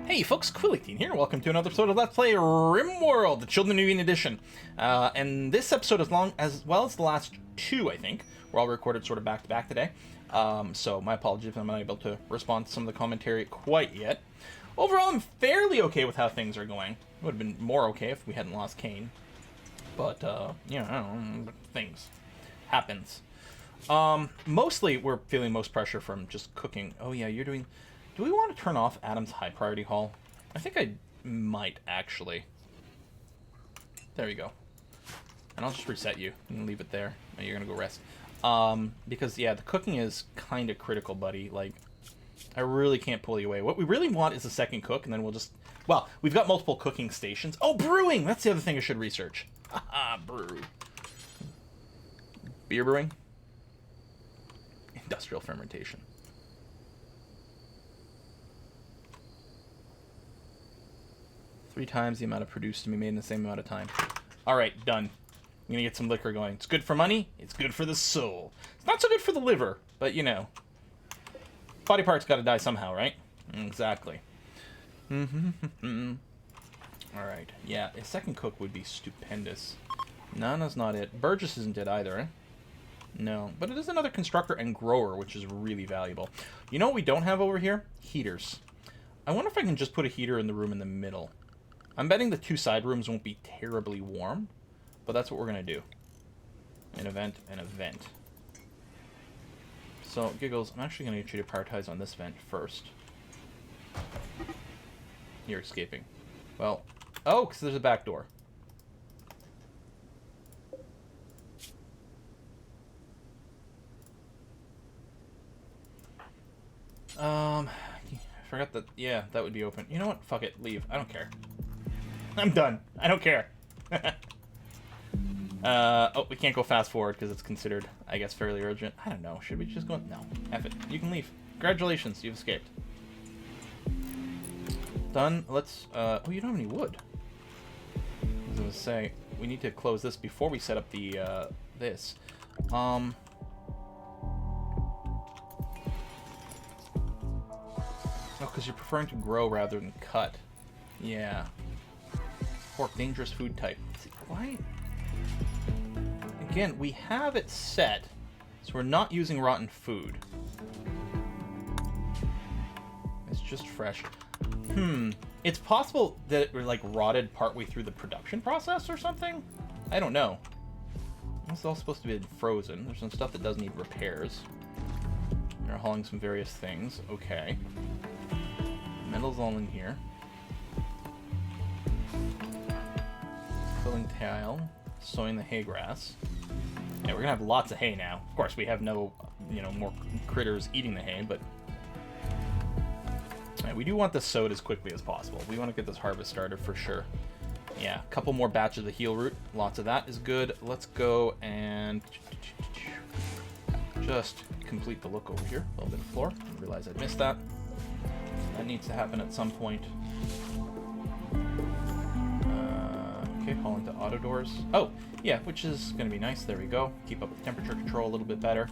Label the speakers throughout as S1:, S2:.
S1: Hey folks, Quilly18 here. Welcome to another episode of Let's Play RIMWORLD, the Children of Union Edition. And this episode, as well as the last two, I think, were all recorded sort of back-to-back today. So my apologies if I'm not able to respond to some of the commentary quite yet. Overall, I'm fairly okay with how things are going. It would have been more okay if we hadn't lost Kane. But, you know, I don't know, things. Happens. Mostly, we're feeling most pressure from just cooking. Oh yeah, you're doing... Do we want to turn off Adam's high priority haul? I think I might, actually. There we go. And I'll just reset you and leave it there. Oh, you're going to go rest. Because, yeah, the cooking is kind of critical, buddy. Like, I really can't pull you away. What we really want is a second cook, and then we'll just... Well, we've got multiple cooking stations. Oh, brewing! That's the other thing I should research. Haha, brew. Beer brewing? Industrial fermentation. Three times the amount of produced to be made in the same amount of time. Alright, done. I'm gonna get some liquor going. It's good for money, it's good for the soul. It's not so good for the liver, but you know. Body parts gotta die somehow, right? Exactly. Alright, yeah, a second cook would be stupendous. Nana's not it. Burgess isn't it either, eh? No, but it is another constructor and grower, which is really valuable. You know what we don't have over here? Heaters. I wonder if I can just put a heater in the room in the middle. I'm betting the two side rooms won't be terribly warm, but that's what we're going to do. An event, an event. So, Giggles, I'm actually going to get you to prioritize on this vent first. You're escaping. Well, oh, because there's a back door. I forgot that, yeah, that would be open. You know what? Fuck it. Leave. I don't care. I'm done. I don't care. Oh, we can't go fast forward because it's considered, I guess, fairly urgent. I don't know. Should we just go? No. F it. You can leave. Congratulations. You've escaped. Done. Let's, oh, you don't have any wood. I was going to say, we need to close this before we set up the, this. Oh, because you're preferring to grow rather than cut. Yeah. Pork, dangerous food type. See, why? Again, we have it set, so we're not using rotten food. It's just fresh. It's possible that it were, like, rotted partway through the production process or something? I don't know. It's all supposed to be frozen. There's some stuff that does need repairs. They're hauling some various things. Okay. Metal's all in here. Filling tile. Sowing the hay grass. Yeah, we're gonna have lots of hay now. Of course, we have no, you know, more critters eating the hay, but... Right, we do want this sowed as quickly as possible. We want to get this harvest started for sure. Yeah, a couple more batches of heel root. Lots of that is good. Let's go and... just complete the look over here. A little bit of floor. I realize I missed that. That needs to happen at some point. Okay, hauling to auto doors. Oh, yeah, which is going to be nice. There we go. Keep up the temperature control a little bit better.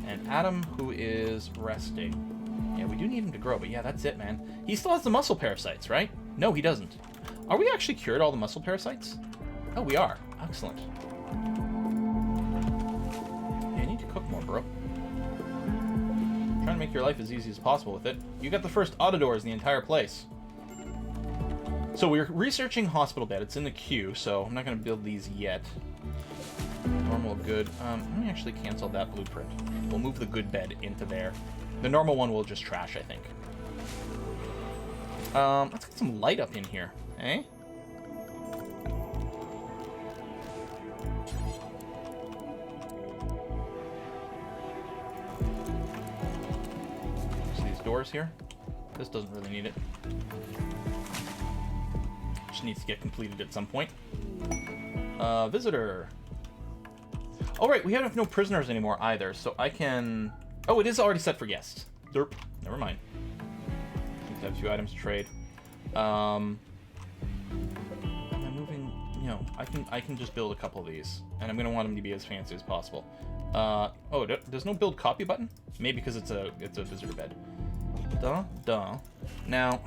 S1: And Adam, who is resting. Yeah, we do need him to grow, but yeah, that's it, man. He still has the muscle parasites, right? No, he doesn't. Are we actually cured all the muscle parasites? Oh, we are. Excellent. Yeah, you need to cook more, bro. Trying to make your life as easy as possible with it. You got the first auto doors in the entire place. So we're researching hospital bed. It's in the queue, so I'm not going to build these yet. Normal, good. Let me actually cancel that blueprint. We'll move the good bed into there. The normal one will just trash, I think. Let's get some light up in here, eh? See these doors here? This doesn't really need it. Just needs to get completed at some point. Visitor. Oh, right, we have no prisoners anymore either, so I can... Oh, it is already set for guests. Derp. Never mind. Need to have 2 items to trade. Am I moving? You know, I can just build a couple of these, and I'm gonna want them to be as fancy as possible. Oh, there's no build copy button? Maybe because it's a visitor bed. Duh. Now,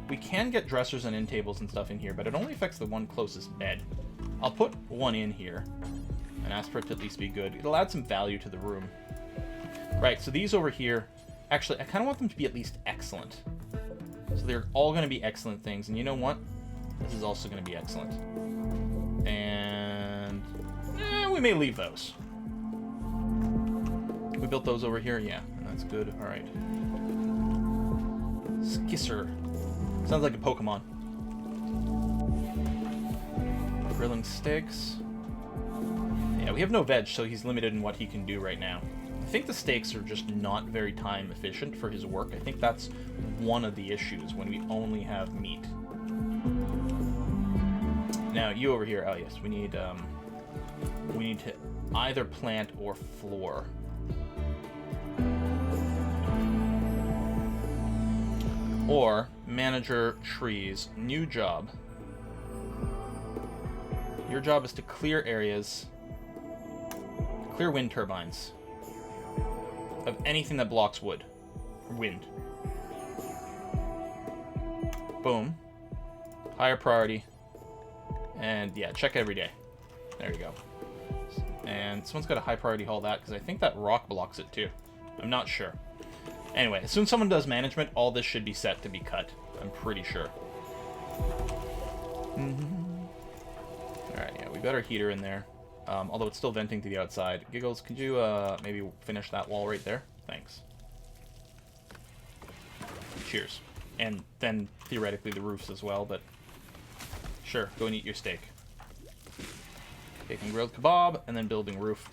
S1: we can get dressers and end tables and stuff in here, but it only affects the one closest bed. I'll put one in here and ask for it to at least be good. It'll add some value to the room. Right, so these over here, actually, I kind of want them to be at least excellent. So they're all going to be excellent things. And you know what? This is also going to be excellent. And we may leave those. We built those over here? Yeah, that's good. All right. Skisser. Sounds like a Pokemon. Grilling steaks. Yeah, we have no veg, so he's limited in what he can do right now. I think the steaks are just not very time efficient for his work. I think that's one of the issues when we only have meat. Now, you over here. Oh, yes, we need to either plant or floor. Or manager trees. New job. Your job is to clear areas. Clear wind turbines. Of anything that blocks wood. Wind. Boom. Higher priority. And yeah, check every day. There you go. And someone's got a high priority haul that, because I think that rock blocks it too. I'm not sure. Anyway, as soon as someone does management, all this should be set to be cut. I'm pretty sure. Alright, yeah, we got our heater in there. Although it's still venting to the outside. Giggles, could you maybe finish that wall right there? Thanks. Cheers. And then, theoretically, the roofs as well, but... Sure, go and eat your steak. Taking grilled kebab, and then building roof.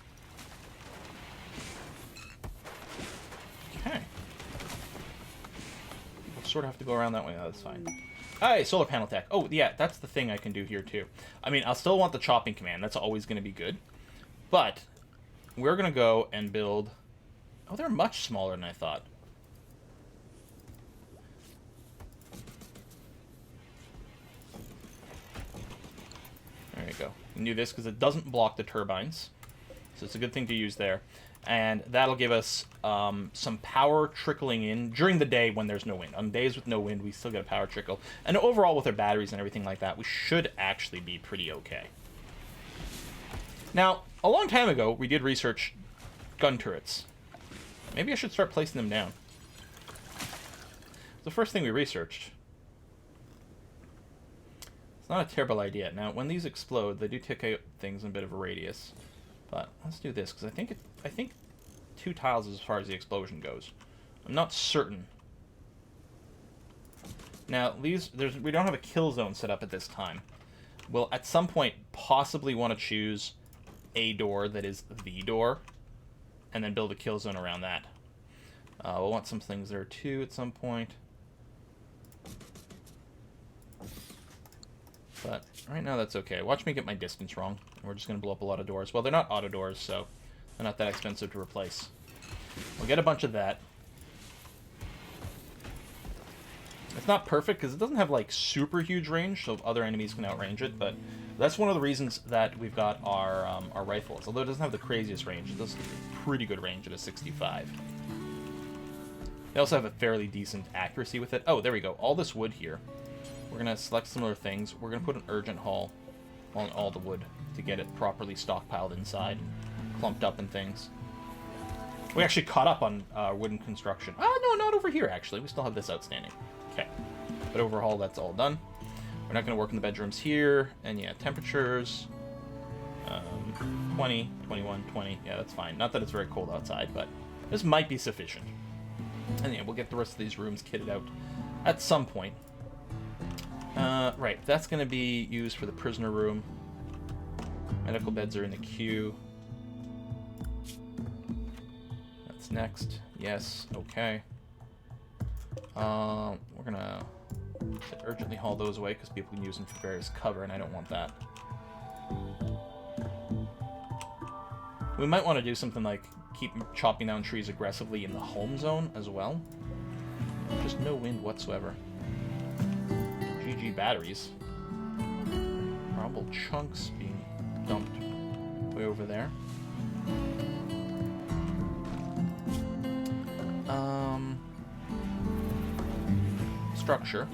S1: Okay. We'll sort of have to go around that way. Oh, that's fine. Hey, solar panel tech. Oh, yeah, that's the thing I can do here, too. I mean, I'll still want the chopping command. That's always going to be good. But we're going to go and build... Oh, they're much smaller than I thought. There you go. You can do this because it doesn't block the turbines. So it's a good thing to use there. And that'll give us some power trickling in during the day when there's no wind. On days with no wind, we still get a power trickle. And overall, with our batteries and everything like that, we should actually be pretty okay. Now, a long time ago, we did research gun turrets. Maybe I should start placing them down. It's the first thing we researched. It's not a terrible idea. Now, when these explode, they do take out things in a bit of a radius. But let's do this, because I think 2 tiles is as far as the explosion goes. I'm not certain. Now, we don't have a kill zone set up at this time. We'll, at some point, possibly want to choose a door that is the door, and then build a kill zone around that. We'll want some things there, too, at some point. But right now, that's okay. Watch me get my distance wrong. We're just going to blow up a lot of doors. Well, they're not auto doors, so they're not that expensive to replace. We'll get a bunch of that. It's not perfect, because it doesn't have, like, super huge range, so other enemies can outrange it, but that's one of the reasons that we've got our rifles. Although it doesn't have the craziest range, it does have a pretty good range at a 65. They also have a fairly decent accuracy with it. Oh, there we go. All this wood here. We're going to select similar things. We're going to put an urgent haul on all the wood to get it properly stockpiled inside, clumped up and things. We actually caught up on wooden construction. Oh, no, not over here, actually. We still have this outstanding. Okay. But overall, that's all done. We're not going to work in the bedrooms here. And yeah, temperatures, 20, 21, 20. Yeah, that's fine. Not that it's very cold outside, but this might be sufficient. And yeah, we'll get the rest of these rooms kitted out at some point. Right, that's going to be used for the prisoner room. Medical beds are in the queue. That's next. Yes, okay. We're going to urgently haul those away because people can use them for various cover, and I don't want that. We might want to do something like keep chopping down trees aggressively in the home zone as well. Just no wind whatsoever. GG batteries. Probable chunks being dumped way over there. Structure.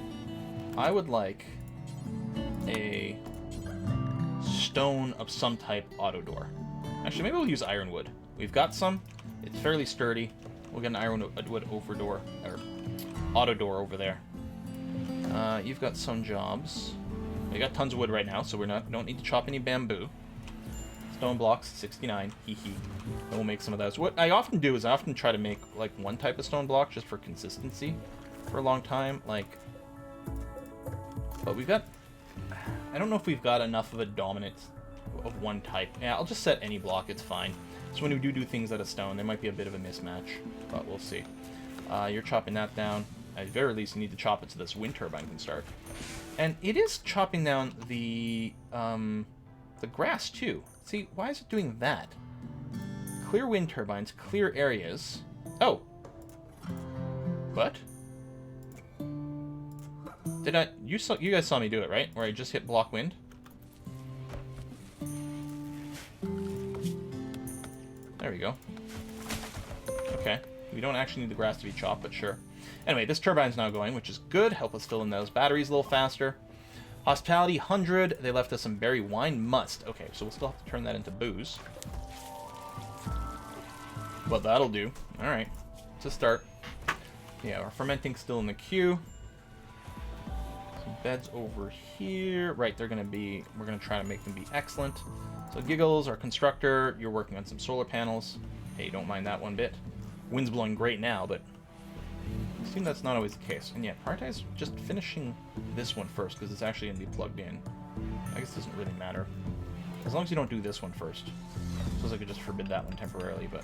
S1: I would like a stone of some type auto door. Actually, maybe we'll use ironwood. We've got some. It's fairly sturdy. We'll get an ironwood over door, or auto door over there. You've got some jobs. We got tons of wood right now, so don't need to chop any bamboo. Stone blocks, 69. Hee hee. And we'll make some of those. What I often do is I often try to make like one type of stone block just for consistency for a long time. Like, but we've got. I don't know if we've got enough of a dominant of one type. Yeah, I'll just set any block. It's fine. So when we do things out of stone, there might be a bit of a mismatch, but we'll see. You're chopping that down. At the very least, you need to chop it so this wind turbine can start. And it is chopping down the grass too. See, why is it doing that? Clear wind turbines, clear areas. Oh. What? Did I? You guys saw me do it, right? Where I just hit block wind. There we go. Okay. We don't actually need the grass to be chopped, but sure. Anyway, this turbine's now going, which is good. Help us fill in those batteries a little faster. Hospitality, 100. They left us some berry wine. Must. Okay, so we'll still have to turn that into booze. But that'll do. Alright. To start. Yeah, our fermenting's still in the queue. Some beds over here. Right, they're going to be... We're going to try to make them be excellent. So Giggles, our constructor, you're working on some solar panels. Hey, don't mind that one bit. Wind's blowing great now, but... I assume that's not always the case. And yeah, prioritize just finishing this one first, because it's actually going to be plugged in. I guess it doesn't really matter. As long as you don't do this one first. Suppose I could just forbid that one temporarily, but...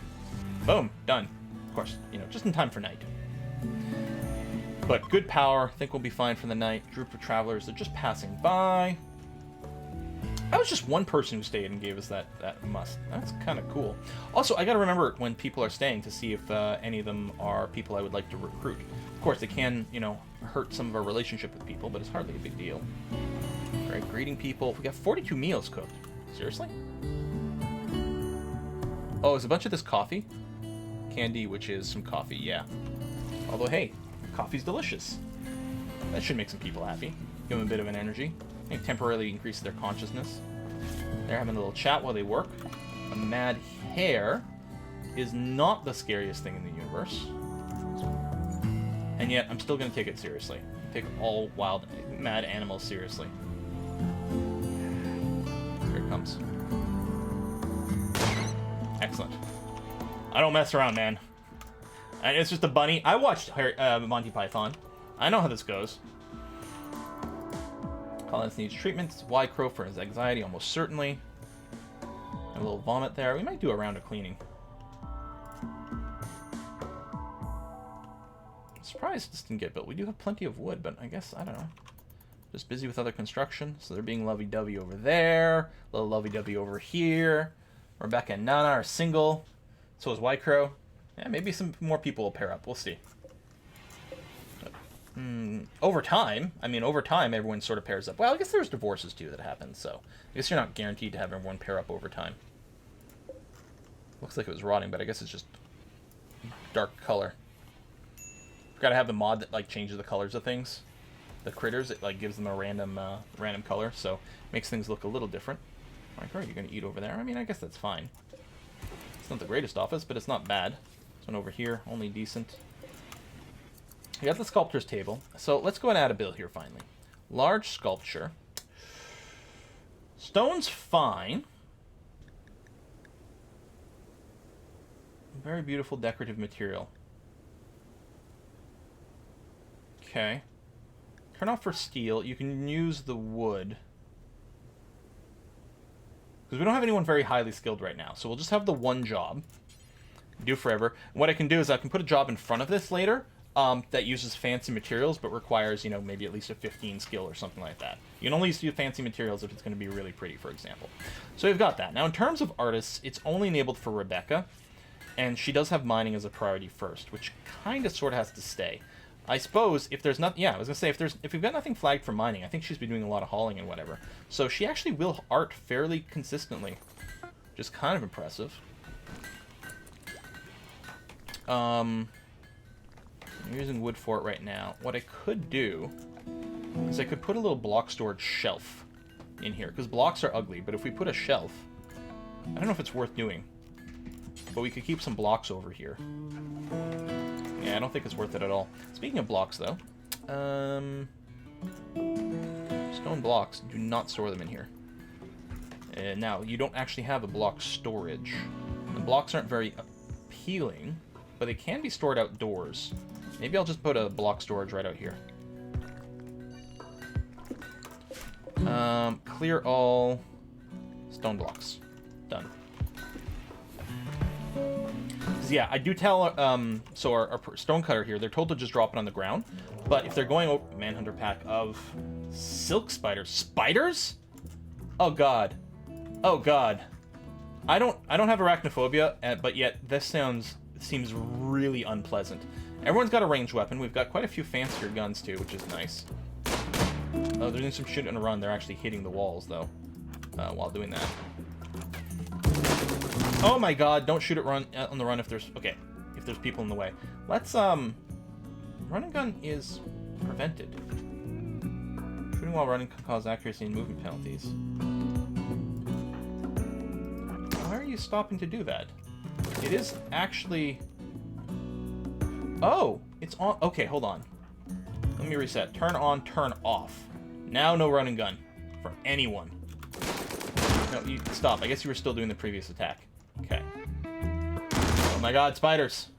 S1: Boom! Done. Of course, you know, just in time for night. But good power. I think we'll be fine for the night. Group of travelers, they're just passing by. That was just one person who stayed and gave us that must. That's kind of cool. Also, I gotta remember when people are staying to see if any of them are people I would like to recruit. Of course, they can, you know, hurt some of our relationship with people, but it's hardly a big deal. Right, greeting people. We got 42 meals cooked. Seriously? Oh, is a bunch of this coffee? Candy, which is some coffee, yeah. Although, hey, coffee's delicious. That should make some people happy. Give them a bit of an energy. I think temporarily increases their consciousness. They're having a little chat while they work. A mad hare is not the scariest thing in the universe. And yet, I'm still going to take it seriously. Take all wild, mad animals seriously. Here it comes. Excellent. I don't mess around, man. It's just a bunny. I watched Monty Python. I know how this goes. Collins needs treatment. Y Crow for his anxiety, almost certainly. A little vomit there. We might do a round of cleaning. I'm surprised this didn't get built. We do have plenty of wood, but I guess, I don't know. Just busy with other construction. So they're being lovey-dovey over there. A little lovey-dovey over here. Rebecca and Nana are single. So is Y Crow. Yeah, maybe some more people will pair up. We'll see. Over time, everyone sort of pairs up. Well, I guess there's divorces, too, that happen, so I guess you're not guaranteed to have everyone pair up over time. Looks like it was rotting, but I guess it's just dark color. Gotta have the mod that, like, changes the colors of things. The critters, it, like, gives them a random color, so makes things look a little different. Like, are you gonna eat over there? I mean, I guess that's fine. It's not the greatest office, but it's not bad. This one over here, only decent. We got the Sculptors Table. So let's go and add a bill here finally. Large sculpture. Stone's fine. Very beautiful decorative material. Okay. Turn off for steel. You can use the wood. Because we don't have anyone very highly skilled right now. So we'll just have the one job. Do forever. And what I can do is I can put a job in front of this later. That uses fancy materials, but requires, you know, maybe at least a 15 skill or something like that. You can only use fancy materials if it's going to be really pretty, for example. So we've got that. Now, in terms of artists, it's only enabled for Rebecca, and she does have mining as a priority first, which kind of sort of has to stay. I suppose if there's not, yeah, I was going to say, if we've got nothing flagged for mining, I think she's been doing a lot of hauling and whatever. So she actually will art fairly consistently, which is kind of impressive. I'm using wood for it right now. What I could do is I could put a little block storage shelf in here, because blocks are ugly, but if we put a shelf, I don't know if it's worth doing, but we could keep some blocks over here. Yeah, I don't think it's worth it at all. Speaking of blocks, though, stone blocks, do not store them in here. Now, you don't actually have a block storage. The blocks aren't very appealing, but they can be stored outdoors. Maybe I'll just put a block storage right out here. Clear all stone blocks. Done. Yeah, I do tell, so our stone cutter here, they're told to just drop it on the ground, but if they're going over, manhunter pack of silk spiders. Spiders? Oh god. Oh god. I don't have arachnophobia, but yet this seems really unpleasant. Everyone's got a ranged weapon. We've got quite a few fancier guns too, which is nice. Oh, they're doing some shit on a run. They're actually hitting the walls though, while doing that. Oh my god, don't shoot it on the run if there's people in the way. Let's run and gun is prevented. Shooting while running can cause accuracy and movement penalties. Why are you stopping to do that? It is actually... Oh, it's on. Okay, hold on. Let me reset. Turn on, turn off. Now no run and gun for anyone. No, you stop. I guess you were still doing the previous attack. Okay. Oh my god, spiders.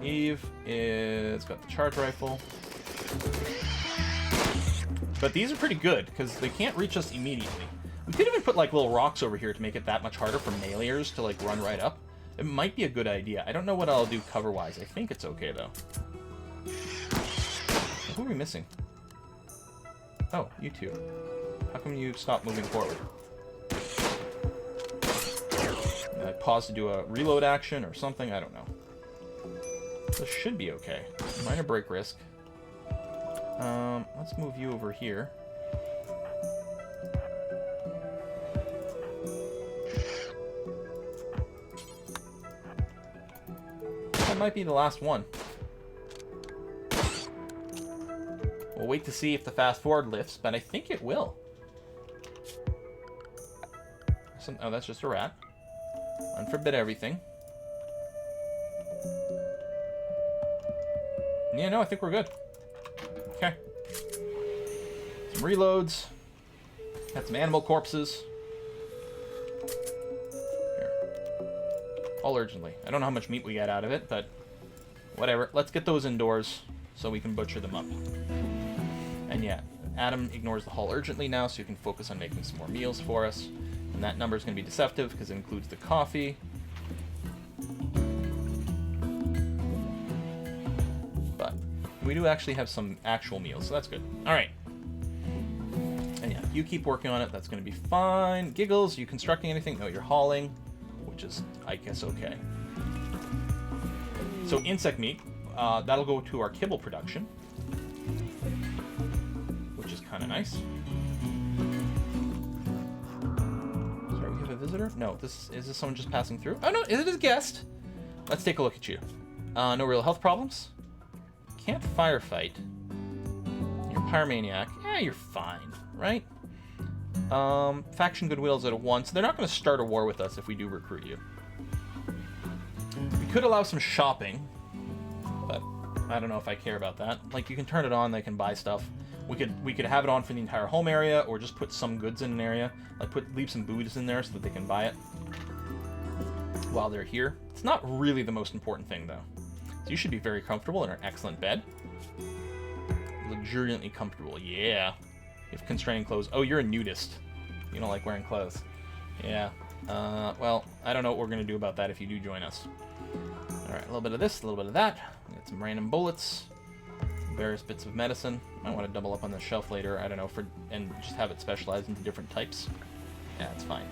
S1: Eve is got the charge rifle. But these are pretty good, because they can't reach us immediately. We could even put, like, little rocks over here to make it that much harder for meleeers to, like, run right up. It might be a good idea. I don't know what I'll do cover-wise. I think it's okay, though. Who are we missing? Oh, you two. How come you stopped moving forward? Pause to do a reload action or something? I don't know. This should be okay. Minor break risk. Let's move you over here. That might be the last one. We'll wait to see if the fast forward lifts, but I think it will. Oh, that's just a rat. Unforbid everything. Yeah, no, I think we're good. Okay. Some reloads. Got some animal corpses. Here. All urgently. I don't know how much meat we get out of it, but whatever. Let's get those indoors so we can butcher them up. And yeah, Adam ignores the haul urgently now, so you can focus on making some more meals for us. And that number is going to be deceptive because it includes the coffee. But we do actually have some actual meals, so that's good. All right. And yeah, you keep working on it. That's going to be fine. Giggles, you constructing anything? No, you're hauling, which is, I guess, okay. So insect meat, that'll go to our kibble production, which is kind of nice. Visitor? No, is this someone just passing through? Oh no, is it a guest? Let's take a look at you. No real health problems? Can't firefight. You're a pyromaniac. Yeah, you're fine, right? Faction goodwill's at a 1, so they're not going to start a war with us if we do recruit you. We could allow some shopping, but I don't know if I care about that. Like, you can turn it on, they can buy stuff. We could have it on for the entire home area, or just put some goods in an area. Like leave some booze in there so that they can buy it while they're here. It's not really the most important thing, though. So you should be very comfortable in our excellent bed. Luxuriantly comfortable, yeah. You have constraining clothes. Oh, you're a nudist. You don't like wearing clothes. Yeah. Well, I don't know what we're going to do about that if you do join us. Alright, a little bit of this, a little bit of that. Get some random bullets. Various bits of medicine. Might want to double up on the shelf later, I don't know, and just have it specialized into different types. Yeah, that's fine.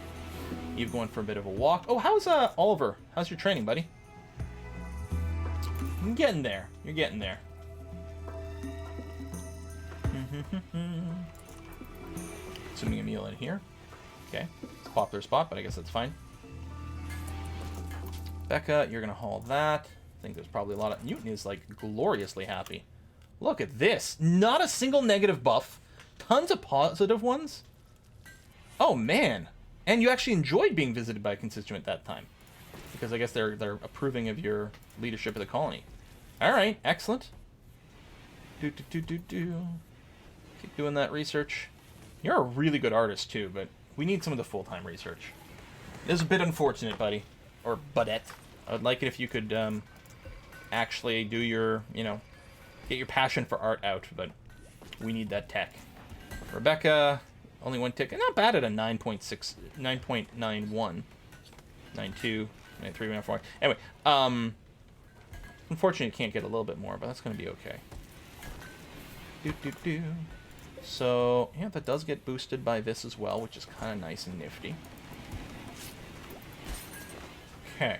S1: Eve going for a bit of a walk. Oh, how's Oliver? How's your training, buddy? You're getting there. You're getting there. Assuming a meal in here. Okay. It's a popular spot, but I guess that's fine. Becca, you're going to haul that. I think there's probably a lot of... Newton is, like, gloriously happy. Look at this. Not a single negative buff. Tons of positive ones. Oh, man. And you actually enjoyed being visited by a constituent that time. Because I guess they're approving of your leadership of the colony. All right. Excellent. Keep doing that research. You're a really good artist, too, but we need some of the full-time research. It is a bit unfortunate, buddy. Or budette. I would like it if you could actually do your, get your passion for art out, but we need that tech. Rebecca, only one tick. Not bad at a 9.6, 9.91. 92, 93, 94. Anyway, unfortunately you can't get a little bit more, but that's going to be okay. So, yeah, that does get boosted by this as well, which is kind of nice and nifty. Okay.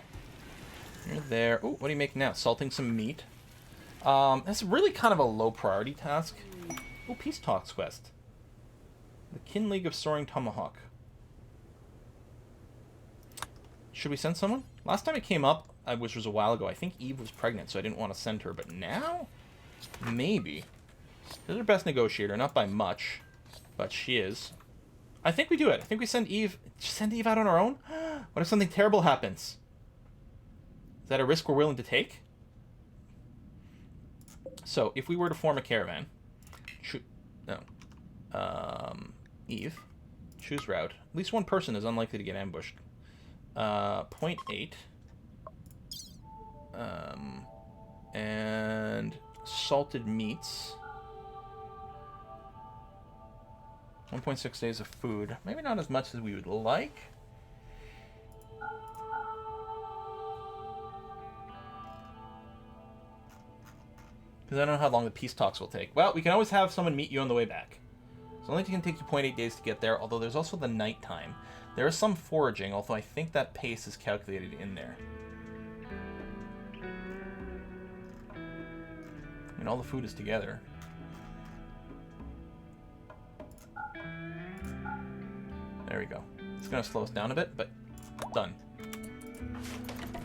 S1: You're there. Ooh, what do you make now? Salting some meat. That's really kind of a low priority task. Oh, Peace Talks quest. The Kin League of Soaring Tomahawk. Should we send someone? Last time it came up, which was a while ago, I think Eve was pregnant, so I didn't want to send her. But now, maybe. She's our best negotiator, not by much, but she is. I think we do it. I think we send Eve out on our own? What if something terrible happens? Is that a risk we're willing to take? So, if we were to form a caravan, Eve, choose route. At least one person is unlikely to get ambushed. 0.8. And salted meats. 1.6 days of food. Maybe not as much as we would like. Because I don't know how long the peace talks will take. Well, we can always have someone meet you on the way back. So only can take you 0.8 days to get there, although there's also the night time. There is some foraging, although I think that pace is calculated in there. I mean, all the food is together. There we go. It's going to slow us down a bit, but done.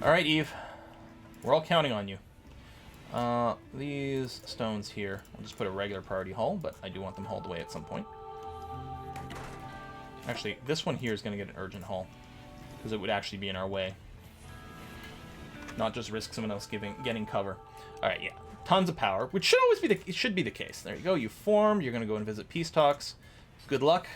S1: Alright, Eve. We're all counting on you. These stones here, I'll just put a regular priority haul, but I do want them hauled away at some point. Actually, this one here is going to get an urgent haul, because it would actually be in our way. Not just risk someone else getting cover. Alright, yeah. Tons of power, which should always be it should be the case. There you go, you formed, you're going to go and visit Peace Talks. Good luck.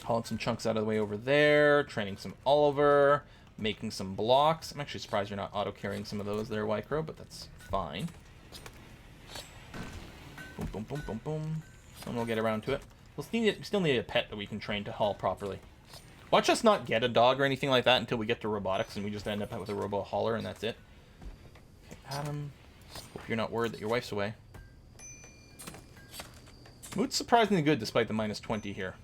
S1: Hauling some chunks out of the way over there, training some Oliver, making some blocks. I'm actually surprised you're not auto-carrying some of those there, Wycrow, but that's fine. Boom, boom, boom, boom, boom. Someone will get around to it. We'll still need a pet that we can train to haul properly. Watch us not get a dog or anything like that until we get to robotics, and we just end up with a robo hauler, and that's it. Okay, Adam. Hope you're not worried that your wife's away. Mood's surprisingly good despite the minus 20 here.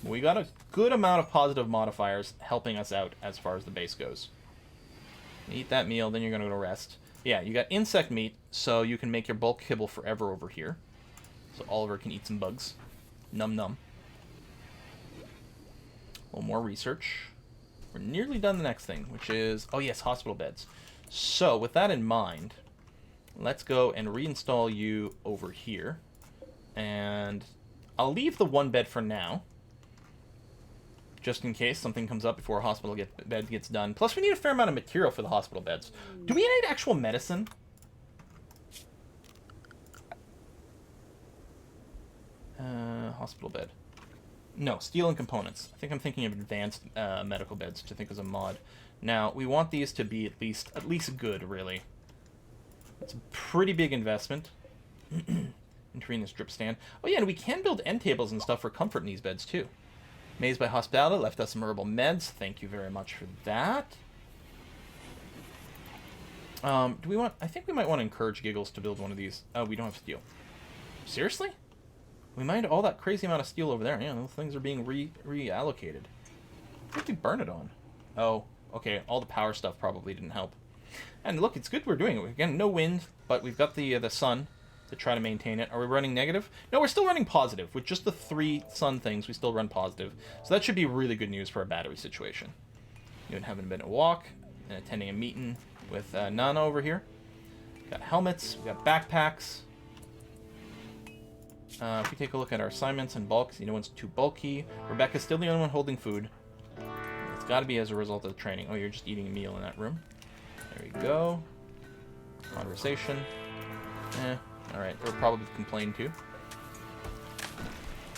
S1: We got a good amount of positive modifiers helping us out as far as the base goes. Eat that meal, then you're going to go rest. Yeah, you got insect meat, so you can make your bulk kibble forever over here. So Oliver can eat some bugs. Num num. A little more research. We're nearly done the next thing, which is... Oh yes, hospital beds. So, with that in mind, let's go and reinstall you over here. And I'll leave the one bed for now, just in case something comes up before a hospital bed gets done. Plus, we need a fair amount of material for the hospital beds. Do we need actual medicine? Hospital bed. No, steel and components. I think I'm thinking of advanced medical beds, which I think is a mod. Now, we want these to be at least good, really. It's a pretty big investment. Entering this drip stand. Oh yeah, and we can build end tables and stuff for comfort in these beds, too. Mazed by Hospitality left us some herbal meds. Thank you very much for that. Do we want... I think we might want to encourage Giggles to build one of these. Oh, we don't have steel. Seriously? We mined all that crazy amount of steel over there. Yeah, those things are being reallocated. What did we burn it on? Oh, okay. All the power stuff probably didn't help. And look, it's good we're doing it. Again, no wind, but we've got the sun to try to maintain it. Are we running negative? No, we're still running positive. With just the 3 sun things, we still run positive. So that should be really good news for our battery situation. You and having been a walk and attending a meeting with Nana over here. Got helmets. We got backpacks. If we take a look at our assignments and bulks, no one's too bulky. Rebecca's still the only one holding food. It's got to be as a result of the training. Oh, you're just eating a meal in that room. There we go. Conversation. Alright, they'll probably complain too.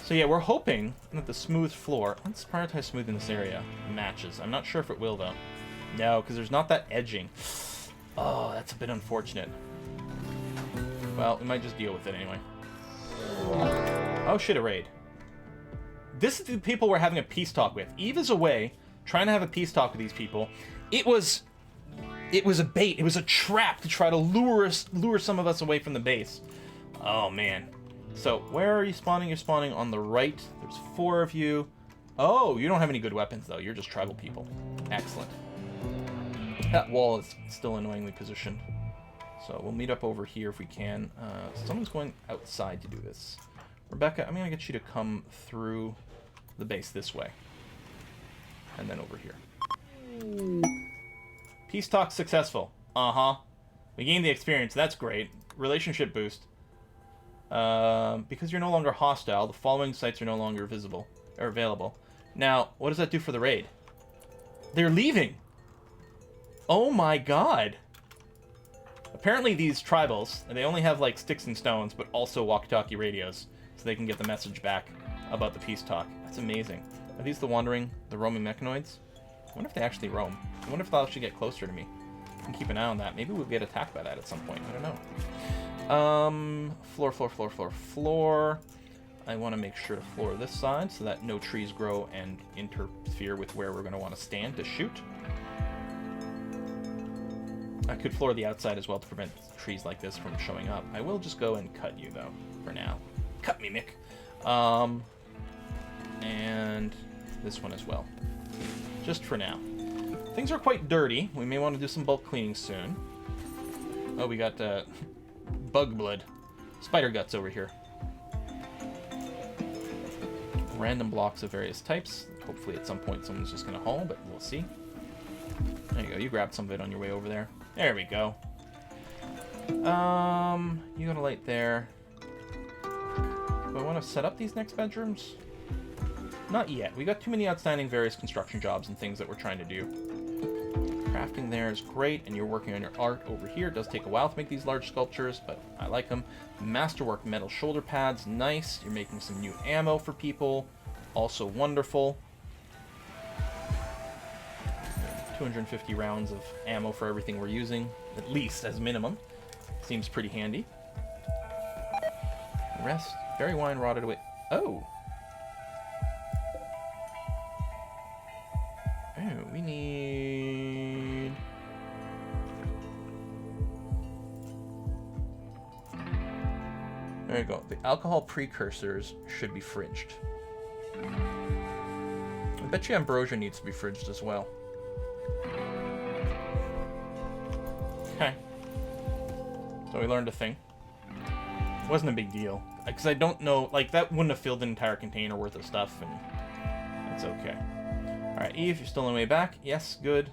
S1: So yeah, we're hoping that the smooth floor... Let's prioritize smooth in this area. Matches. I'm not sure if it will, though. No, because there's not that edging. Oh, that's a bit unfortunate. Well, we might just deal with it anyway. Oh shit, a raid. This is the people we're having a peace talk with. Eve is away, trying to have a peace talk with these people. It was a bait. It was a trap to try to lure some of us away from the base. Oh man. So where are you spawning? You're spawning on the right. There's 4 of you. Oh, you don't have any good weapons though. You're just tribal people. Excellent. That wall is still annoyingly positioned. So we'll meet up over here if we can. Someone's going outside to do this. Rebecca, I'm going to get you to come through the base this way. And then over here. Peace talk successful. Uh-huh. We gained the experience. That's great. Relationship boost. Because you're no longer hostile, the following sites are no longer visible or available. Now, what does that do for the raid? They're leaving. Oh my god. Apparently these tribals, they only have like sticks and stones, but also walkie-talkie radios, so they can get the message back about the peace talk. That's amazing. Are these the wandering, the roaming mechanoids? I wonder if they actually roam. I wonder if they'll actually get closer to me. I can keep an eye on that. Maybe we'll get attacked by that at some point. I don't know. Floor. I want to make sure to floor this side so that no trees grow and interfere with where we're going to want to stand to shoot. I could floor the outside as well to prevent trees like this from showing up. I will just go and cut you, though, for now. Cut me, Mick. And this one as well. Just for now. Things are quite dirty. We may want to do some bulk cleaning soon. Oh, we got bug blood. Spider guts over here. Random blocks of various types. Hopefully at some point someone's just going to haul, but we'll see. There you go. You grabbed some of it on your way over there. There we go. You got a light there. Do I want to set up these next bedrooms? Not yet. We got too many outstanding various construction jobs and things that we're trying to do. Crafting there is great, and you're working on your art over here. It does take a while to make these large sculptures, but I like them. Masterwork metal shoulder pads, nice. You're making some new ammo for people, also wonderful. 250 rounds of ammo for everything we're using, at least as minimum. Seems pretty handy. Rest, berry wine rotted away. Oh! Oh, we need... There you go. The alcohol precursors should be fridged. I bet you ambrosia needs to be fridged as well. Okay. So we learned a thing. It wasn't a big deal. Because I don't know, like, that wouldn't have filled an entire container worth of stuff, and that's okay. Alright, Eve, you're still on the way back. Yes, good.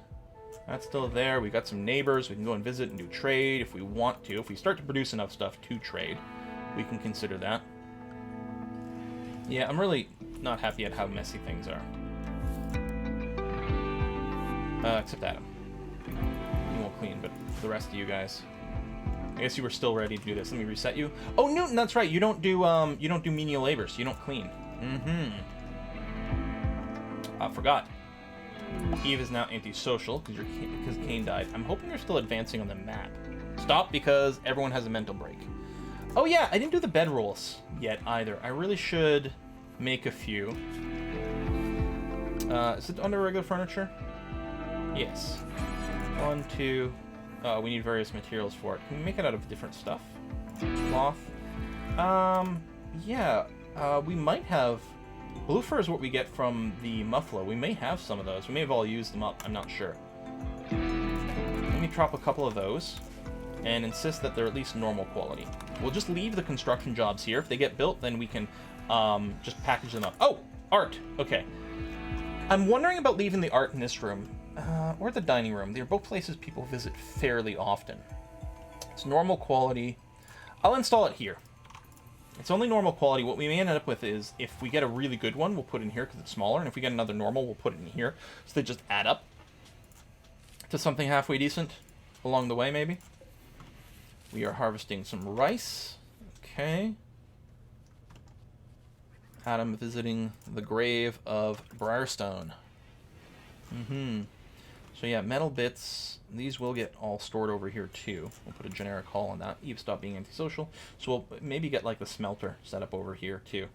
S1: That's still there. We got some neighbors. We can go and visit and do trade if we want to. If we start to produce enough stuff to trade, we can consider that. Yeah, I'm really not happy at how messy things are. Except Adam. He won't clean, but for the rest of you guys, I guess you were still ready to do this. Let me reset you. Oh, Newton, that's right. You don't do menial labor, so you don't clean. I forgot. Eve is now antisocial because Kane died. I'm hoping you're still advancing on the map. Stop, because everyone has a mental break. Oh yeah, I didn't do the bedrolls yet either. I really should make a few. Is it under regular furniture? Yes. 1, 2. We need various materials for it. Can we make it out of different stuff? Cloth. Yeah. We might have... Blue fur is what we get from the muffler. We may have some of those. We may have all used them up. I'm not sure. Let me drop a couple of those and insist that they're at least normal quality. We'll just leave the construction jobs here. If they get built, then we can just package them up. Oh! Art! Okay. I'm wondering about leaving the art in this room. Or the dining room. They're both places people visit fairly often. It's normal quality. I'll install it here. It's only normal quality. What we may end up with is, if we get a really good one, we'll put it in here because it's smaller, and if we get another normal, we'll put it in here. So they just add up to something halfway decent along the way, maybe. We are harvesting some rice. Okay. Adam visiting the grave of Briarstone. So yeah, metal bits. These will get all stored over here too. We'll put a generic haul on that. Eve stopped being antisocial. So we'll maybe get like the smelter set up over here too.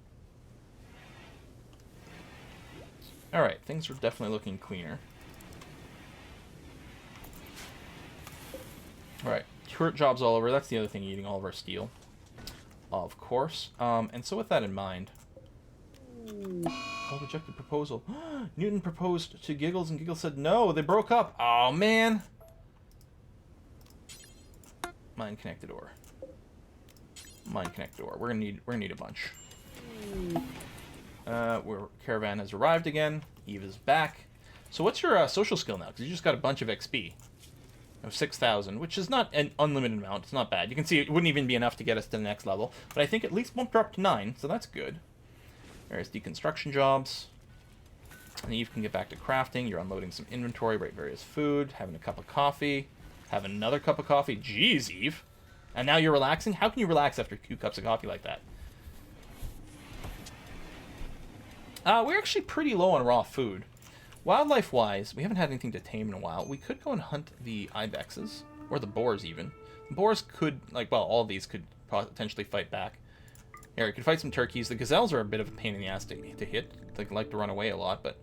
S1: Alright, things are definitely looking cleaner. Alright, turret jobs all over. That's the other thing eating all of our steel. Of course. And so with that in mind... Oh, rejected proposal. Newton proposed to Giggles, and Giggles said no. They broke up. Oh, man. Mine connected ore. Mine connected ore. We're gonna need a bunch. Caravan has arrived again. Eve is back. So what's your social skill now? Because you just got a bunch of XP. Of 6,000, which is not an unlimited amount. It's not bad. You can see it wouldn't even be enough to get us to the next level. But I think at least won't drop to 9, so that's good. There's deconstruction jobs. And Eve can get back to crafting. You're unloading some inventory, right? Various food, having a cup of coffee, have another cup of coffee. Jeez, Eve. And now you're relaxing? How can you relax after 2 cups of coffee like that? We're actually pretty low on raw food. Wildlife-wise, we haven't had anything to tame in a while. We could go and hunt the ibexes, or the boars even. The boars could, like, well, all of these could potentially fight back. Here, we could fight some turkeys. The gazelles are a bit of a pain in the ass to hit. They like to run away a lot, but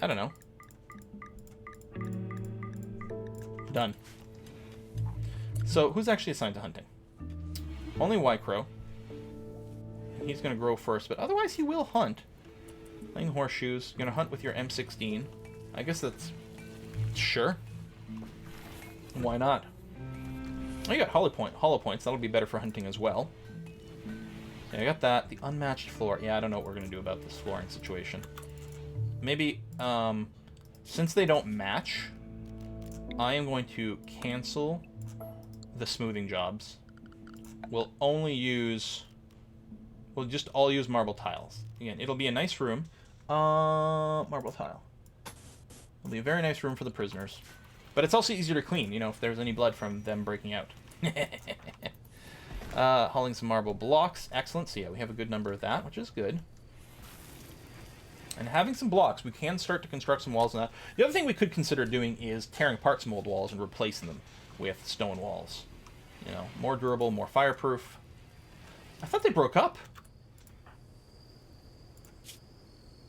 S1: I don't know. Done. So, who's actually assigned to hunting? Only White-Crow. He's going to grow first, but otherwise he will hunt. Playing horseshoes. You're going to hunt with your M16. I guess that's... Sure. Why not? Oh, you got hollow points. That'll be better for hunting as well. Yeah, I got that. The unmatched floor. Yeah, I don't know what we're going to do about this flooring situation. Maybe, since they don't match, I am going to cancel the smoothing jobs. We'll only use... We'll just all use marble tiles. Again, it'll be a nice room. Marble tile. It'll be a very nice room for the prisoners. But it's also easier to clean, you know, if there's any blood from them breaking out. Hauling some marble blocks. Excellent. So yeah, we have a good number of that, which is good. And having some blocks, we can start to construct some walls on that. The other thing we could consider doing is tearing apart some old walls and replacing them with stone walls. You know, more durable, more fireproof. I thought they broke up.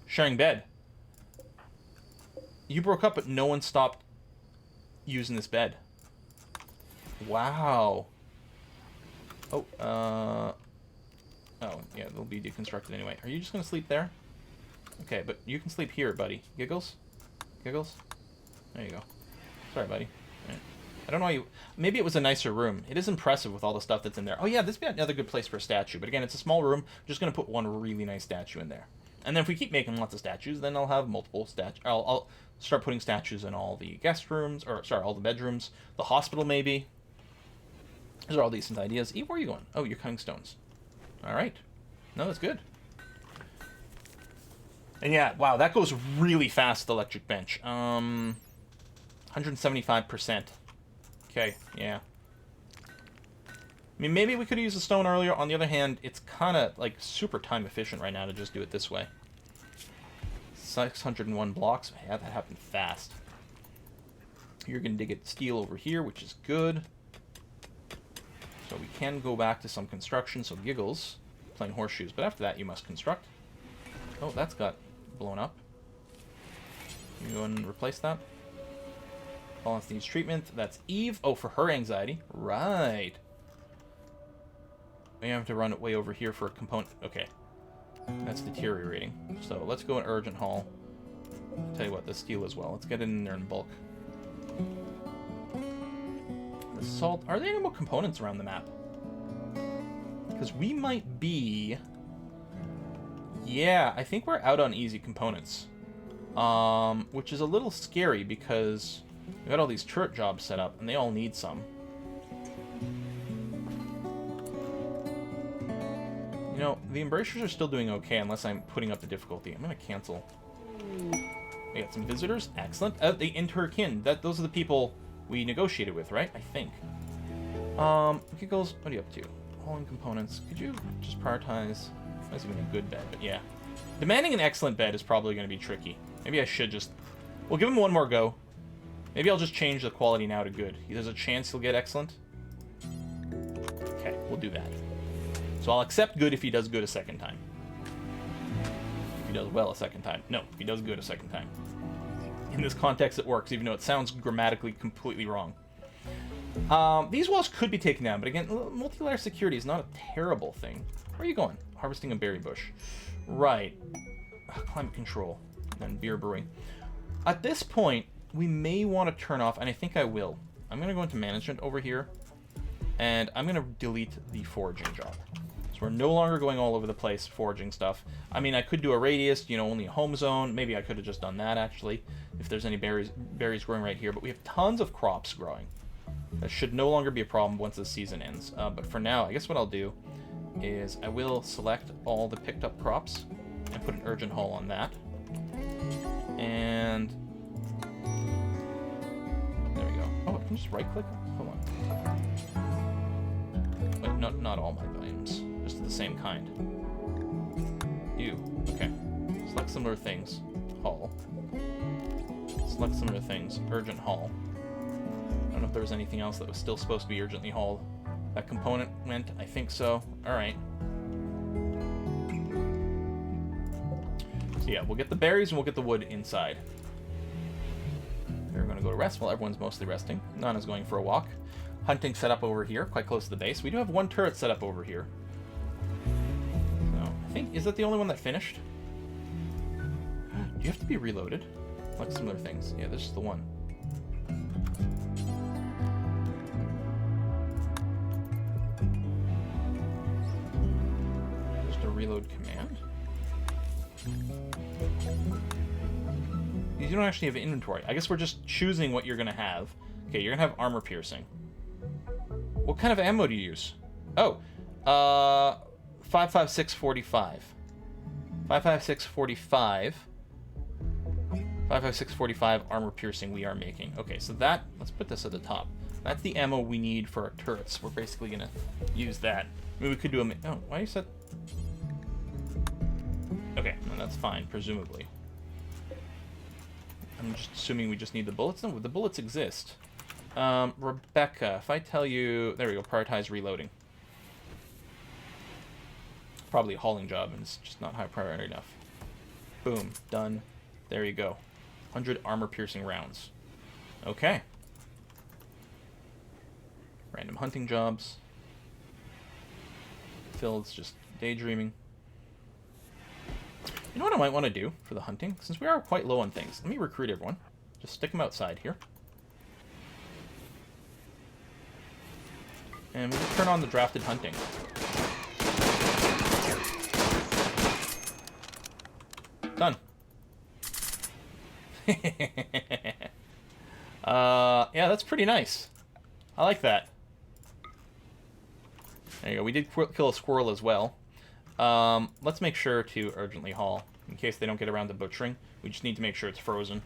S1: Sharing bed. You broke up, but no one stopped using this bed. Wow. Oh, oh, yeah, they'll be deconstructed anyway. Are you just going to sleep there? Okay, but you can sleep here, buddy. Giggles? Giggles? There you go. Sorry, buddy. Right. I don't know why you... Maybe it was a nicer room. It is impressive with all the stuff that's in there. Oh, yeah, this would be another good place for a statue. But again, it's a small room. I'm just going to put one really nice statue in there. And then if we keep making lots of statues, then I'll have multiple statues. I'll start putting statues in all the guest rooms, or sorry, all the bedrooms. The hospital, maybe. These are all decent ideas. Eve, where are you going? Oh, you're cutting stones. All right. No, that's good. And yeah, wow, that goes really fast, the electric bench. 175%. Okay, yeah. I mean, maybe we could have used the stone earlier. On the other hand, it's kind of, like, super time efficient right now to just do it this way. 601 blocks. Yeah, that happened fast. You're going to get steel over here, which is good. So we can go back to some construction. So Giggles, playing horseshoes. But after that, you must construct. Oh, that's got blown up. You go and replace that. Balance needs treatment. That's Eve. Oh, for her anxiety. Right. We have to run it way over here for a component. Okay. That's deteriorating. So let's go an urgent haul. I'll tell you what, the steel as well. Let's get it in there in bulk. The salt. Are there any more components around the map? Because we might be... Yeah, I think we're out on easy components. Which is a little scary because we got all these turret jobs set up and they all need some. You know, the embracers are still doing okay unless I'm putting up the difficulty. I'm going to cancel. We got some visitors. Excellent. The interkin. Those are the people we negotiated with, right? I think. Giggles, what are you up to? Hauling components. Could you just prioritize? That's even a good bed, but yeah. Demanding an excellent bed is probably going to be tricky. Maybe I should just... We'll give him one more go. Maybe I'll just change the quality now to good. There's a chance he'll get excellent. Okay, we'll do that. So I'll accept good if he does good a second time. If he does well a second time. No, if he does good a second time. In this context it works, even though it sounds grammatically completely wrong. These walls could be taken down, but again, multi-layer security is not a terrible thing. Where are you going? Harvesting a berry bush. Right. Climate control. And beer brewing. At this point, we may want to turn off, and I think I will. I'm going to go into management over here, and I'm going to delete the foraging job. So we're no longer going all over the place foraging stuff. I mean, I could do a radius, you know, only a home zone. Maybe I could have just done that, actually, if there's any berries growing right here. But we have tons of crops growing. That should no longer be a problem once the season ends. But for now, I guess what I'll do is I will select all the picked up crops and put an urgent haul on that. And there we go. Oh, I can just right click? Hold on. Wait, not all my volumes. Just the same kind. Ew. Okay. Select similar things. Haul. Select similar things. Urgent haul. I don't know if there was anything else that was still supposed to be urgently hauled. That component went? I think so. Alright. So yeah, we'll get the berries and we'll get the wood inside. We're going to go to rest while everyone's mostly resting. Nana's going for a walk. Hunting set up over here, quite close to the base. We do have one turret set up over here. So, I think, is that the only one that finished? Do you have to be reloaded? Like similar things. Yeah, this is the one. Just a reload command. You don't actually have inventory. I guess we're just choosing what you're going to have. Okay, you're going to have armor piercing. What kind of ammo do you use? Oh, 5.56 45. 5.56 45. 5.56 45 armor piercing we are making. Okay, so that, let's put this at the top. That's the ammo we need for our turrets. We're basically going to use that. I mean, we could do a... Oh, why you said... Okay, no, that's fine, presumably. I'm just assuming we just need the bullets. No, the bullets exist. Rebecca, if I tell you... There we go, prioritize reloading. Probably a hauling job, and it's just not high priority enough. Boom, done. There you go. 100 armor-piercing rounds. Okay. Random hunting jobs. Phil's just daydreaming. You know what I might want to do for the hunting? Since we are quite low on things, let me recruit everyone. Just stick them outside here. And we'll just turn on the drafted hunting. Done. Yeah, that's pretty nice. I like that. There you go. We did kill a squirrel as well. Let's make sure to urgently haul, in case they don't get around to butchering. We just need to make sure it's frozen.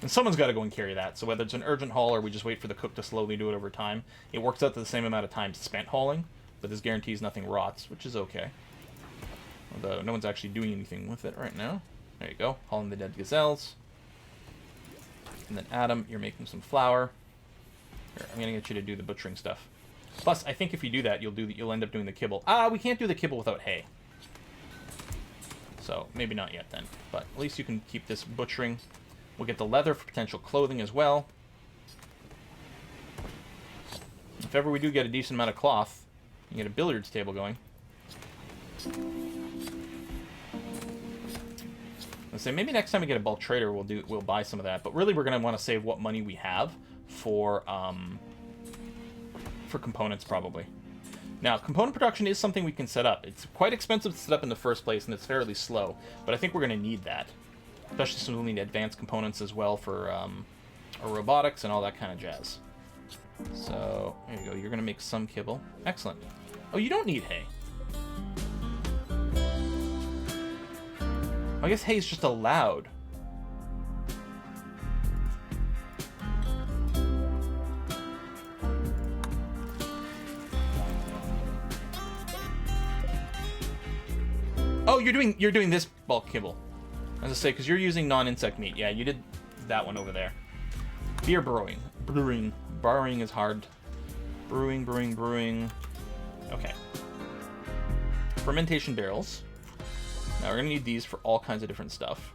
S1: And someone's got to go and carry that, so whether it's an urgent haul or we just wait for the cook to slowly do it over time, it works out to the same amount of time spent hauling, but this guarantees nothing rots, which is okay. Although no one's actually doing anything with it right now. There you go, hauling the dead gazelles. And then Adam, you're making some flour. Here, I'm going to get you to do the butchering stuff. Plus, I think if you do that, you'll end up doing the kibble. We can't do the kibble without hay. So, maybe not yet then. But at least you can keep this butchering. We'll get the leather for potential clothing as well. If ever we do get a decent amount of cloth, you can get a billiards table going. Let's say maybe next time we get a bulk trader, we'll buy some of that. But really, we're going to want to save what money we have for components, probably. Now, component production is something we can set up. It's quite expensive to set up in the first place, and it's fairly slow. But I think we're going to need that. Especially since we'll need advanced components as well for our robotics and all that kind of jazz. So, there you go. You're going to make some kibble. Excellent. Oh, you don't need hay. I guess hay is just allowed. Oh, you're doing this bulk kibble. As I say, because you're using non-insect meat. Yeah, you did that one over there. Beer brewing. Brewing is hard. Brewing. Okay. Fermentation barrels. Now we're gonna need these for all kinds of different stuff.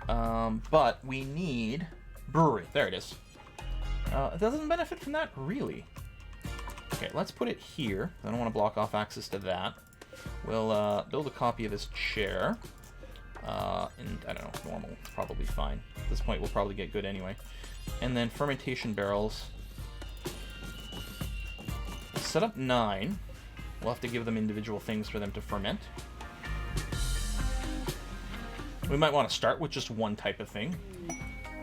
S1: But we need brewery. There it is. It doesn't benefit from that, really. Okay, let's put it here. I don't want to block off access to that. We'll build a copy of this chair. And I don't know, normal. It's probably fine. At this point, we'll probably get good anyway. And then fermentation barrels. Set up 9. We'll have to give them individual things for them to ferment. We might want to start with just one type of thing.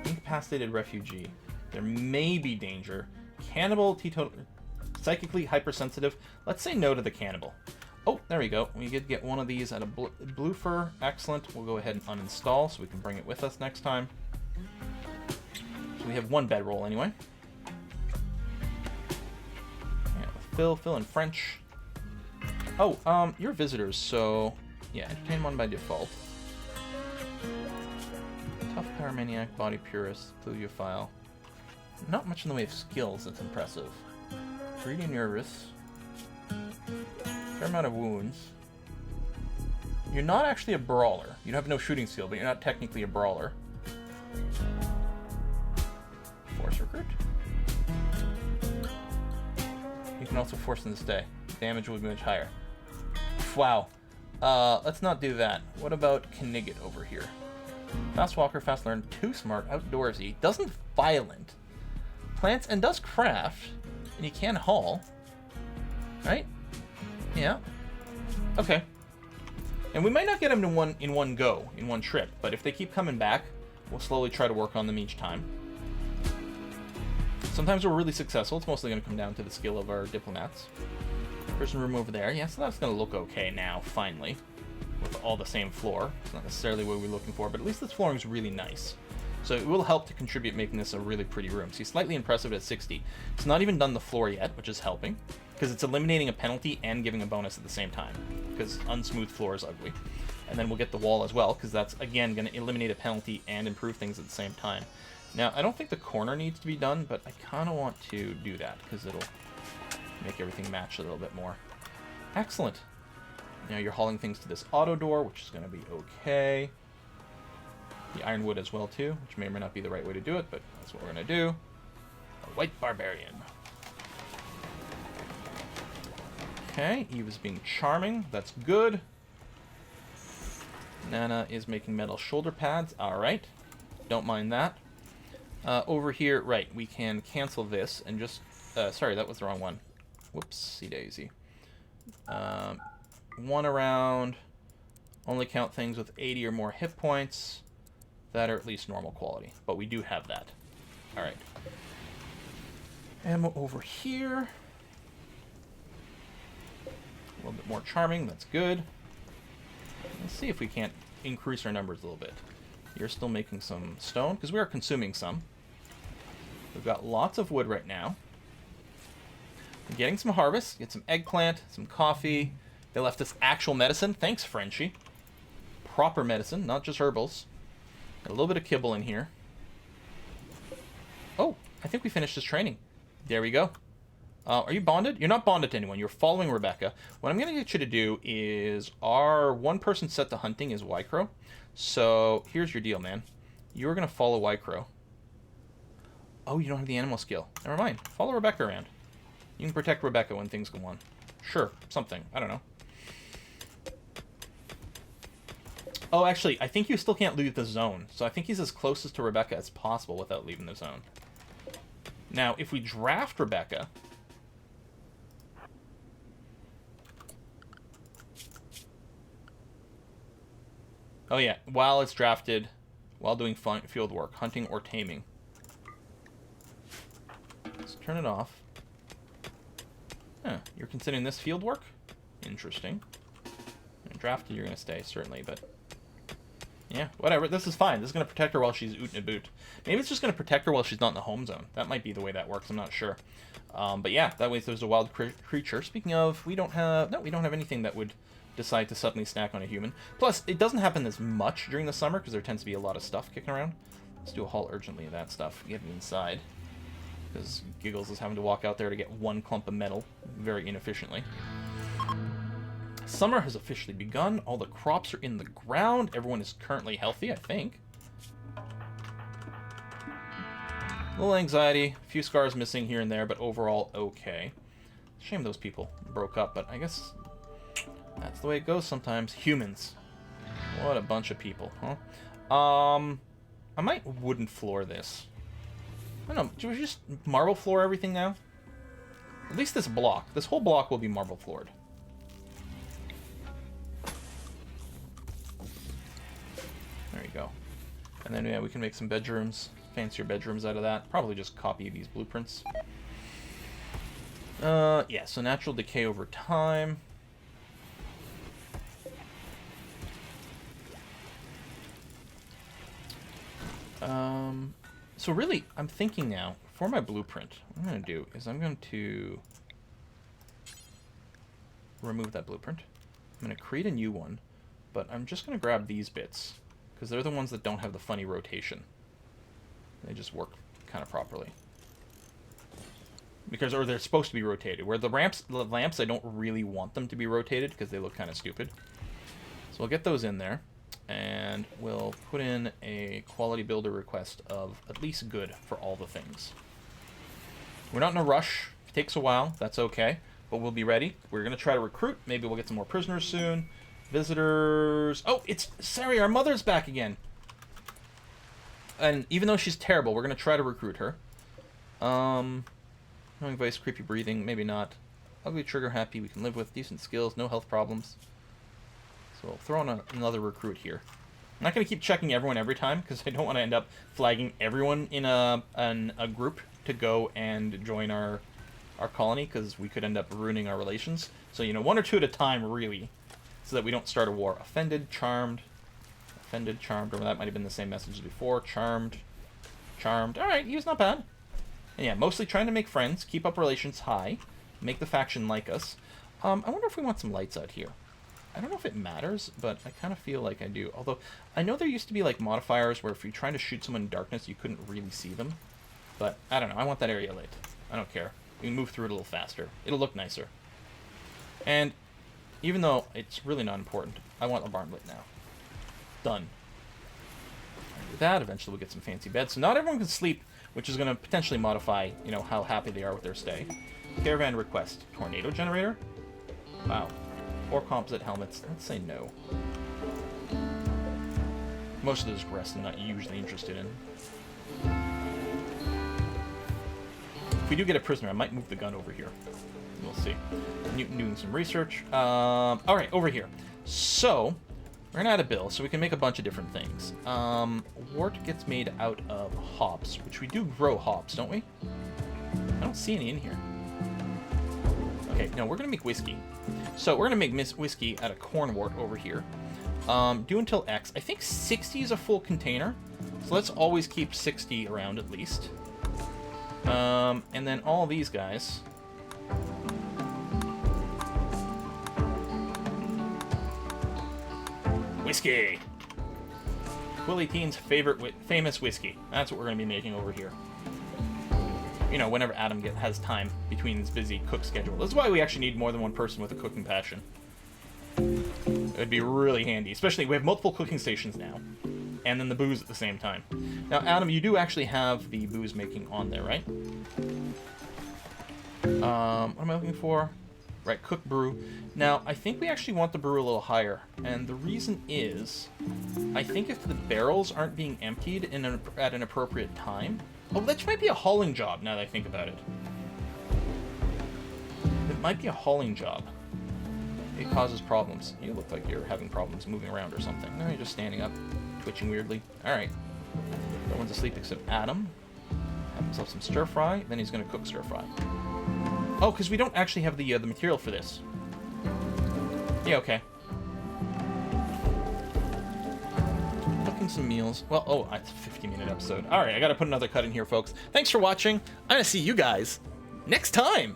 S1: Incapacitated refugee. There may be danger. Cannibal, teetotal, psychically hypersensitive. Let's say no to the cannibal. Oh, there we go. We did get one of these at a blue fur. Excellent. We'll go ahead and uninstall so we can bring it with us next time. So we have one bedroll anyway. Yeah, Phil in French. Oh, you're visitors, so yeah, entertain one by default. Tough pyromaniac, body purist, bibliophile. Not much in the way of skills that's impressive. Greedy nervous. Fair amount of wounds. You're not actually a brawler. You have no shooting skill, but you're not technically a brawler. Force recruit. You can also force them to stay. Damage will be much higher. Wow. Let's not do that. What about Knigget over here? Fast walker, fast learn, too smart, outdoorsy, doesn't violent, plants and does craft, and he can haul. Right? Yeah. Okay. And we might not get them in one go, in one trip, but if they keep coming back, we'll slowly try to work on them each time. Sometimes we're really successful. It's mostly going to come down to the skill of our diplomats. Prison room over there. Yeah, so that's going to look okay now, finally. With all the same floor. It's not necessarily what we're looking for, but at least this flooring is really nice. So it will help to contribute making this a really pretty room. See, slightly impressive at 60. It's not even done the floor yet, which is helping. Because it's eliminating a penalty and giving a bonus at the same time. Because unsmooth floor is ugly. And then we'll get the wall as well, because that's, again, going to eliminate a penalty and improve things at the same time. Now, I don't think the corner needs to be done, but I kind of want to do that, because it'll make everything match a little bit more. Excellent. Now you're hauling things to this auto door, which is going to be okay. The ironwood as well, too, which may or may not be the right way to do it, but that's what we're going to do. A white barbarian. Okay, Eve is being charming. That's good. Nana is making metal shoulder pads. All right. Don't mind that. Over here, right, we can cancel this and just... sorry, that was the wrong one. Whoopsie daisy. One around. Only count things with 80 or more hit points that are at least normal quality. But we do have that. All right. Ammo over here. A little bit more charming. That's good. Let's see if we can't increase our numbers a little bit. You're still making some stone, because we are consuming some. We've got lots of wood right now. We're getting some harvest. Get some eggplant, some coffee. They left us actual medicine. Thanks, Frenchie. Proper medicine, not just herbals. Got a little bit of kibble in here. Oh, I think we finished this training. There we go. Are you bonded? You're not bonded to anyone. You're following Rebecca. What I'm going to get you to do is our one person set to hunting is Wycrow. So here's your deal, man. You're going to follow Wycrow. Oh, you don't have the animal skill. Never mind. Follow Rebecca around. You can protect Rebecca when things go on. Sure, something. I don't know. Oh, actually, I think you still can't leave the zone. So I think he's as closest to Rebecca as possible without leaving the zone. Now, if we draft Rebecca... Oh yeah, while it's drafted, while doing field work, hunting or taming. Let's turn it off. Huh, you're considering this field work? Interesting. And drafted, you're going to stay, certainly, but... Yeah, whatever. This is fine. This is going to protect her while she's ootin' a boot. Maybe it's just going to protect her while she's not in the home zone. That might be the way that works. I'm not sure. But yeah, that way if there's a wild creature. Speaking of, we don't have anything that would decide to suddenly snack on a human. Plus, it doesn't happen as much during the summer because there tends to be a lot of stuff kicking around. Let's do a haul urgently of that stuff. Get me inside. Because Giggles is having to walk out there to get one clump of metal very inefficiently. Summer has officially begun. All the crops are in the ground. Everyone is currently healthy, I think. A little anxiety, a few scars missing here and there, but overall okay. Shame those people broke up, but I guess that's the way it goes sometimes. Humans. What a bunch of people, huh? I might wooden floor this. I don't know, do we just marble floor everything now? At least this block. This whole block will be marble floored. There you go. And then, yeah, we can make some bedrooms, fancier bedrooms out of that. Probably just copy these blueprints. Yeah, so natural decay over time. So really, I'm thinking now, for my blueprint, what I'm going to do is I'm going to remove that blueprint. I'm going to create a new one, but I'm just going to grab these bits, because they're the ones that don't have the funny rotation. They just work kind of properly. Because, or they're supposed to be rotated. Where the lamps, I don't really want them to be rotated, because they look kind of stupid. So we'll get those in there. And we'll put in a quality builder request of at least good for all the things. We're not in a rush. If it takes a while, that's okay. But we'll be ready. We're going to try to recruit. Maybe we'll get some more prisoners soon. Visitors. Oh, it's Sari, our mother's back again. And even though she's terrible, we're going to try to recruit her. Knowing voice, creepy breathing, maybe not. Ugly, trigger happy, we can live with. Decent skills, no health problems. So we'll throw in another recruit here. I'm not going to keep checking everyone every time, because I don't want to end up flagging everyone in a group to go and join our colony, because we could end up ruining our relations. So, you know, one or two at a time, really, so that we don't start a war. Offended, charmed. Offended, charmed, or that might have been the same message as before. Charmed. Charmed. Alright, he was not bad. And yeah, mostly trying to make friends, keep up relations high, make the faction like us. I wonder if we want some lights out here. I don't know if it matters, but I kind of feel like I do. Although, I know there used to be, like, modifiers where if you're trying to shoot someone in darkness, you couldn't really see them. But, I don't know. I want that area lit. I don't care. We can move through it a little faster. It'll look nicer. And, even though it's really not important, I want the barn lit now. Done. And with that, eventually we'll get some fancy beds. So not everyone can sleep, which is going to potentially modify, you know, how happy they are with their stay. Caravan request. Tornado generator? Wow. Or composite helmets. Let's say no. Most of those rests I'm not usually interested in. If we do get a prisoner, I might move the gun over here. We'll see. Newton doing some research. Alright, over here. So, we're gonna add a bill, so we can make a bunch of different things. Wort gets made out of hops, which we do grow hops, don't we? I don't see any in here. Okay, no, we're gonna make whiskey. So we're going to make whiskey out of corn wort over here. Do until X. I think 60 is a full container. So let's always keep 60 around at least. And then all these guys. Whiskey! Willie Teen's famous whiskey. That's what we're going to be making over here. You know, whenever Adam has time between his busy cook schedule. That's why we actually need more than one person with a cooking passion. It would be really handy. Especially, we have multiple cooking stations now. And then the booze at the same time. Now, Adam, you do actually have the booze making on there, right? What am I looking for? Right, cook brew. Now, I think we actually want the brew a little higher. And the reason is, I think if the barrels aren't being emptied at an appropriate time... Oh, that might be a hauling job, now that I think about it. It might be a hauling job. It causes problems. You look like you're having problems moving around or something. No, you're just standing up, twitching weirdly. Alright. No one's asleep except Adam. Have himself some stir-fry, then he's going to cook stir-fry. Oh, because we don't actually have the material for this. Yeah, okay. cooking some meals. Well, oh, it's a 50-minute episode. All right, I got to put another cut in here, folks. Thanks for watching. I'm going to see you guys next time.